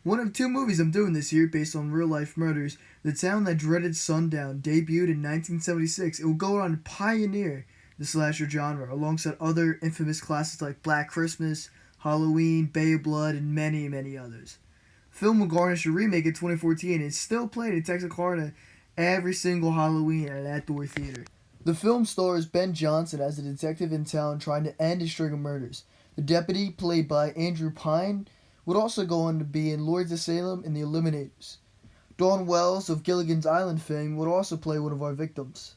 One of two movies I'm doing this year based on real life murders. The Town That Dreaded Sundown debuted in 1976. It will go on to pioneer the slasher genre alongside other infamous classics like Black Christmas, Halloween, Bay of Blood, and many, many others. The film will garnish a remake in 2014 and is still played in Texarkana every single Halloween at an outdoor theater. The film stars Ben Johnson as a detective in town trying to end a string of murders. The deputy, played by Andrew Pine, would also go on to be in Lords of Salem and The Eliminators. Dawn Wells of Gilligan's Island fame would also play one of our victims.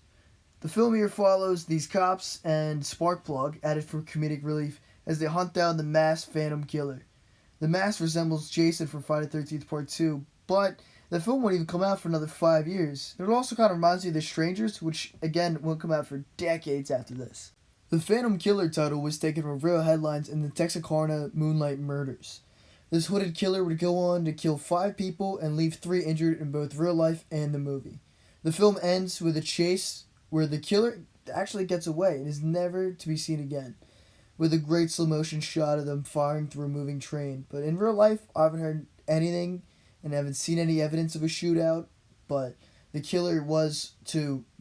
The film here follows these cops and Sparkplug, added for comedic relief, as they hunt down the masked Phantom Killer. The mask resembles Jason from Friday the 13th Part 2, but the film won't even come out for another 5 years. It also kind of reminds me of The Strangers, which again won't come out for decades after this. The Phantom Killer title was taken from real headlines in the Texarkana Moonlight Murders. This hooded killer would go on to kill 5 people and leave 3 injured in both real life and the movie. The film ends with a chase where the killer actually gets away and is never to be seen again, with a great slow motion shot of them firing through a moving train. But in real life, I haven't heard anything and haven't seen any evidence of a shootout, but the killer was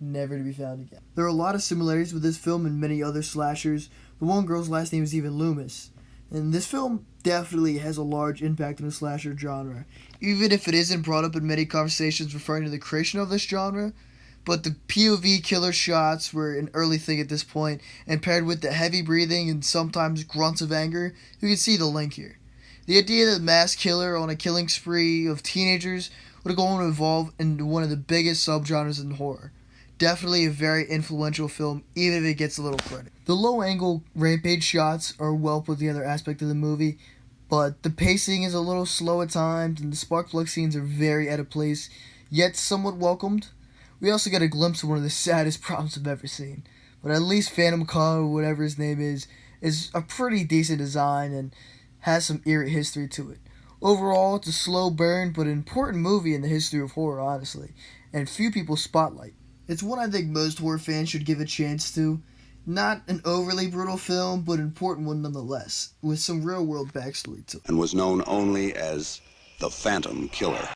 never to be found again. There are a lot of similarities with this film and many other slashers. The one girl's last name is even Loomis. And this film definitely has a large impact on the slasher genre, even if it isn't brought up in many conversations referring to the creation of this genre. But the POV killer shots were an early thing at this point, and paired with the heavy breathing and sometimes grunts of anger, you can see the link here. The idea that the masked killer on a killing spree of teenagers would go on to evolve into one of the biggest subgenres in horror. Definitely a very influential film, even if it gets a little credit. The low-angle rampage shots are a well put together aspect of the movie, but the pacing is a little slow at times, and the spark plug scenes are very out of place, yet somewhat welcomed. We also get a glimpse of one of the saddest prompts I've ever seen, but at least Phantom Killer, or whatever his name is a pretty decent design and has some eerie history to it. Overall, it's a slow burn, but an important movie in the history of horror, honestly, and few people spotlight. It's one I think most horror fans should give a chance to. Not an overly brutal film, but an important one nonetheless, with some real-world backstory to it. And was known only as the Phantom Killer.